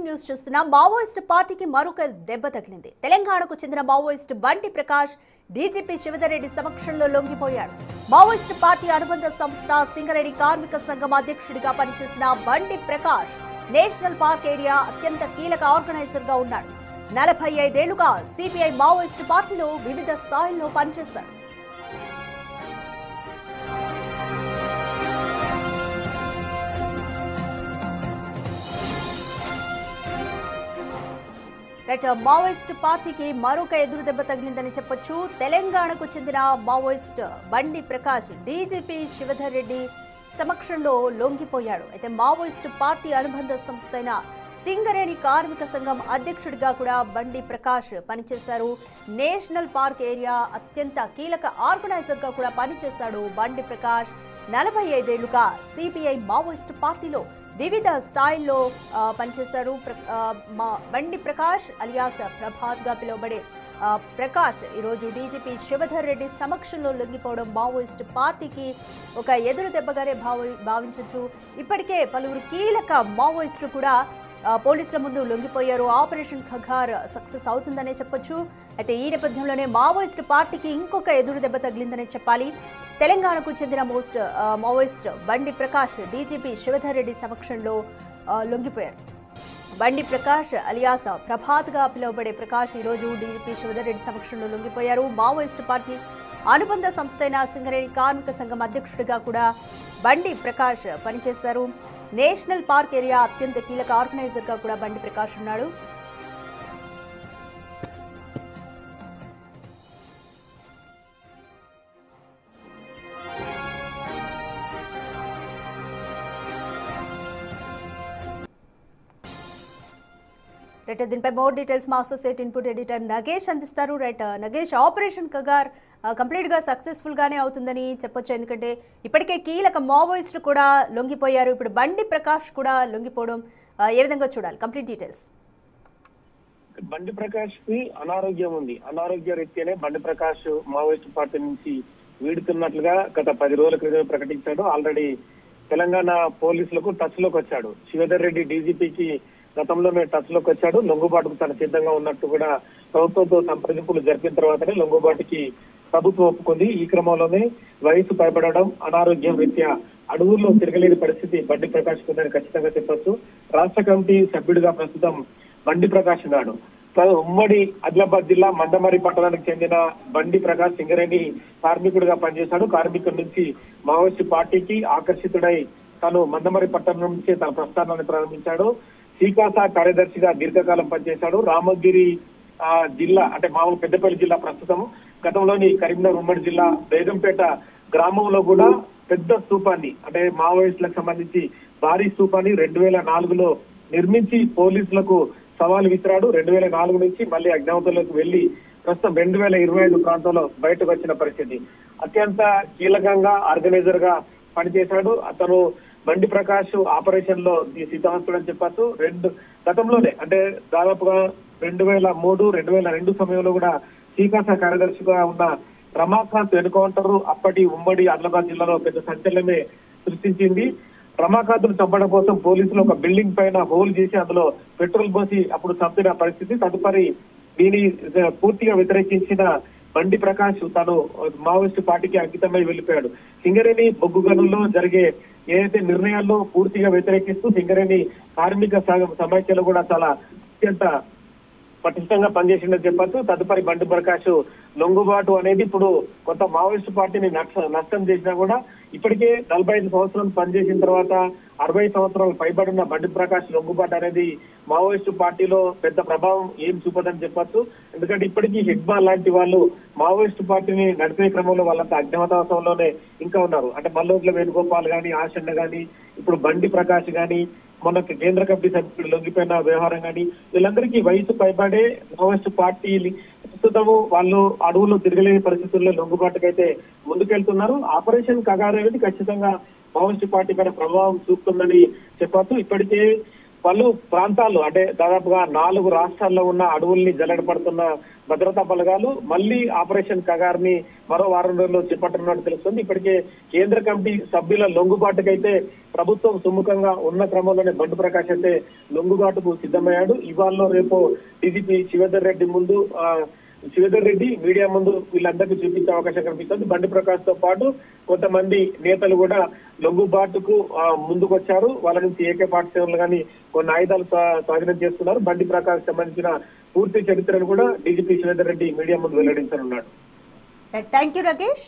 Breaking news చూస్తున్నా Maoist పార్టీకి మరొక దెబ్బ తగిలింది. తెలంగాణకు చెందిన మావోయిస్ట్ బండి ప్రకాష్ డీజీపీ శివధర్ రెడ్డి సమక్షంలో లొంగిపోయాడు. మావోయిస్ట్ పార్టీ అనుబంధ సంస్థ సింగరేణి కార్మిక సంఘం అధ్యక్షుడిగా పనిచేసిన బండి ప్రకాష్ నేషనల్ పార్క్ ఏరియా అత్యంత కీలక ఆర్గనైజర్ గా ఉన్నాడు. 45 ఏళ్లుగా సిపిఐ మావోయిస్ట్ పార్టీలో వివిధ స్థాయిల్లో పనిచేశాడు. మావోయిస్ట్ పార్టీకి మరొక ఎదురు దెబ్బ తగిలిందని చెప్పొచ్చు. తెలంగాణకు చెందిన మావోయిస్ట్ బండి ప్రకాష్ డీజీపీ శివధర్ రెడ్డి సమక్షంలో లొంగిపోయాడు. అయితే మావోయిస్ట్ పార్టీ అనుబంధ సంస్థ అయిన సింగరేణి కార్మిక సంఘం అధ్యక్షుడిగా కూడా బండి ప్రకాష్ పనిచేశారు. నేషనల్ పార్క్ ఏరియా అత్యంత కీలక ఆర్గనైజర్ గా కూడా పనిచేశాడు. బండి ప్రకాష్ 45 ఏళ్లుగా సిపిఐ మావోయిస్ట్ పార్టీలో వివిధ స్థాయిల్లో పనిచేశారు. బండి ప్రకాష్ అలియాస్ ప్రభాత్ గా పిలువబడే ప్రకాష్ ఈరోజు డీజీపీ శివధర్ రెడ్డి సమక్షంలో లొంగిపోవడం మావోయిస్ట్ పార్టీకి ఒక ఎదురు దెబ్బగానే భావించవచ్చు. ఇప్పటికే పలువురు కీలక మావోయిస్టులు కూడా పోలీసుల ముందు లొంగిపోయారు. ఆపరేషన్ ఖగార్ సక్సెస్ అవుతుందనే చెప్పొచ్చు. అయితే ఈ నేపథ్యంలోనే మావోయిస్ట్ పార్టీకి ఇంకొక ఎదురు దెబ్బ తగిలిందనే చెప్పాలి. తెలంగాణకు చెందిన మావోయిస్ట్ బండి ప్రకాష్ డీజీపీ శివధర్ రెడ్డి సమక్షంలో లొంగిపోయారు. బండి ప్రకాష్ అలియాస్ ప్రభాత్ గా పిలువబడే ప్రకాష్ ఈరోజు డీజీపీ శివధర్ రెడ్డి సమక్షంలో లొంగిపోయారు. మావోయిస్ట్ పార్టీ అనుబంధ సంస్థ అయిన సింగరేణి కార్మిక సంఘం అధ్యక్షుడిగా కూడా బండి ప్రకాష్ పనిచేశారు. నేషనల్ పార్క్ ఏరియా అత్యంత కీలక ఆర్గనైజర్ గా కూడా బండి ప్రకాష్ ఉన్నాడు. దీనిపై మోర్ డీటెయిల్స్ మా అసోసియేట్ ఇన్పుట్ ఎడిటర్ నగేష్ అందిస్తారు. నగేష్, ఆపరేషన్ కగార్ కంప్లీట్ గా సక్సెస్ఫుల్ గానే అవుతుందని చెప్పొచ్చు. ఎందుకంటే ఇప్పటికే కీలక మావోయిస్టులు కూడా లొంగిపోయారు. ఇప్పుడు బండి ప్రకాష్ కూడా లొంగిపోవడం ఏ విధంగా చూడాలి? Complete details. బండి ప్రకాష్ కి అనారోగ్యం ఉంది. అనారోగ్య రీత్యానే బండి ప్రకాష్ మావోయిస్ట్ పార్టీ నుంచి వీడుతున్నట్లుగా గత 10 రోజుల క్రితం ప్రకటించాడు. ఆల్రెడీ తెలంగాణ పోలీసులకు టచ్ లోకి వచ్చాడు. శివధర్ రెడ్డి డీజీపీకి గతంలోనే టచ్ లోకి వచ్చాడు. లొంగుబాటుకు తన సిద్ధంగా ఉన్నట్టు కూడా ప్రభుత్వంతో సంప్రదింపులు జరిపిన తర్వాతనే లొంగుబాటుకి ప్రభుత్వం ఒప్పుకుంది. ఈ క్రమంలోనే వయసు పైబడడం, అనారోగ్యం రీత్యా అడవుల్లో తిరగలేని పరిస్థితి బండి ప్రకాష్ ఉందని ఖచ్చితంగా చెప్పొచ్చు. రాష్ట్ర కమిటీ సభ్యుడిగా ప్రస్తుతం బండి ప్రకాష్ ఉన్నాడు. ఉమ్మడి ఆదిలాబాద్ జిల్లా మందమరి పట్టణానికి చెందిన బండి ప్రకాష్ సింగరేణి కార్మికుడిగా పనిచేశాడు. కార్మికుడి నుంచి మావోయిస్టు పార్టీకి ఆకర్షితుడై తాను మందమరి పట్టణం నుంచి తన ప్రస్థానాన్ని ప్రారంభించాడు. శ్రీకాస కార్యదర్శిగా దీర్ఘకాలం పనిచేశాడు. రామగిరి జిల్లా అంటే మామూలు పెద్దపల్లి జిల్లా ప్రస్తుతం గతంలోని కరీంనగర్ ఉమ్మడి జిల్లా బేగంపేట గ్రామంలో కూడా పెద్ద స్తూపాన్ని అంటే మావోయిస్టులకు సంబంధించి భారీ స్తూపాన్ని 2004లో నిర్మించి పోలీసులకు సవాలు విసిరాడు. 2004 నుంచి మళ్ళీ అజ్ఞాతంలోకి వెళ్లి ప్రస్తుతం 2025 ప్రాంతంలో బయటకు వచ్చిన పరిస్థితి. అత్యంత కీలకంగా ఆర్గనైజర్ గా పనిచేశాడు. అతను బండి ప్రకాష్ ఆపరేషన్ లో సిద్ధహస్తుడని చెప్పచ్చు. గతంలోనే అంటే దాదాపుగా 2003, 2002 సమయంలో కూడా శ్రీకాస కార్యదర్శిగా ఉన్న రమాకాంత్ ఎన్కౌంటర్ అప్పటి ఉమ్మడి ఆదిలాబాద్ జిల్లాలో పెద్ద సంచలనమే సృష్టించింది. రమాకాంత్ ను చంపడం కోసం పోలీసులు ఒక బిల్డింగ్ పైన హోల్ చేసి అందులో పెట్రోల్ పోసి అప్పుడు చంపిన పరిస్థితి. తదుపరి దీని పూర్తిగా వ్యతిరేకించిన బండి ప్రకాష్ తాను మావోయిస్టు పార్టీకి అంకితమై వెళ్లిపోయాడు. సింగరేణి బొగ్గు గనుల్లో జరిగే ఏదైతే నిర్ణయాల్లో పూర్తిగా వ్యతిరేకిస్తూ సింగరేణి కార్మిక సమైక్యలు కూడా చాలా అత్యంత పటిష్టంగా పనిచేసిందని చెప్పచ్చు. తదుపరి బండి ప్రకాష్ లొంగుబాటు అనేది ఇప్పుడు కొంత మావోయిస్టు పార్టీని నష్టం చేసినా కూడా ఇప్పటికే 45 సంవత్సరాలు పనిచేసిన తర్వాత 60 సంవత్సరాలు పైబడిన బండి ప్రకాష్ లొంగుబాటు అనేది మావోయిస్టు పార్టీలో పెద్ద ప్రభావం ఏం చూపదని చెప్పచ్చు. ఎందుకంటే ఇప్పటికీ హిడ్బాల్ లాంటి వాళ్ళు మావోయిస్టు పార్టీని నడిపే క్రమంలో వాళ్ళంతా అజ్ఞాతవాసంలోనే ఇంకా ఉన్నారు. అంటే మల్లోట్ల వేణుగోపాల్ గాని, ఆశన్న గాని, ఇప్పుడు బండి ప్రకాష్ గాని, మొన్న కేంద్ర కమిటీ సభ్యులు లొంగిపోయిన వ్యవహారం కానీ వీళ్ళందరికీ వయసు పైబడే మావోయిస్టు పార్టీ ప్రస్తుతము వాళ్ళు అడవుల్లో తిరగలేని పరిస్థితుల్లో లొంగుబాటుకైతే ముందుకెళ్తున్నారు. ఆపరేషన్ కగార్ అనేది ఖచ్చితంగా మావోయిస్టు పార్టీ పైన ప్రభావం చూపుతుందని చెప్పచ్చు. ఇప్పటికే పలు ప్రాంతాల్లో అంటే దాదాపుగా 4 రాష్ట్రాల్లో ఉన్న అడవుల్ని జల్లెడపడుతున్న భద్రతా బలగాలు మళ్ళీ ఆపరేషన్ కగార్ని మరో వారం రోజుల్లో చేపట్టనున్నట్టు తెలుస్తుంది. ఇప్పటికే కేంద్ర కమిటీ సభ్యుల లొంగుబాటుకైతే ప్రభుత్వం సుముఖంగా ఉన్న క్రమంలోనే బండి ప్రకాష్ అయితే లొంగుబాటుకు సిద్ధమయ్యాడు. ఇవాళ రేపు డీజీపీ శివేందర్ రెడ్డి మీడియా ముందు వీళ్ళందరికీ చూపించే అవకాశం కనిపిస్తుంది. బండి ప్రకాష్ తో పాటు కొంతమంది నేతలు కూడా లొంగుబాటుకు ముందుకొచ్చారు. వాళ్ళ నుంచి AK-47 కానీ కొన్ని ఆయుధాలు స్వాధీనం చేస్తున్నారు. బండి ప్రకాష్ సంబంధించిన పూర్తి చరిత్రను కూడా డీజీపీ శివేందర్ రెడ్డి మీడియా ముందు వెల్లడించనున్నాడు. Thank you Rakesh.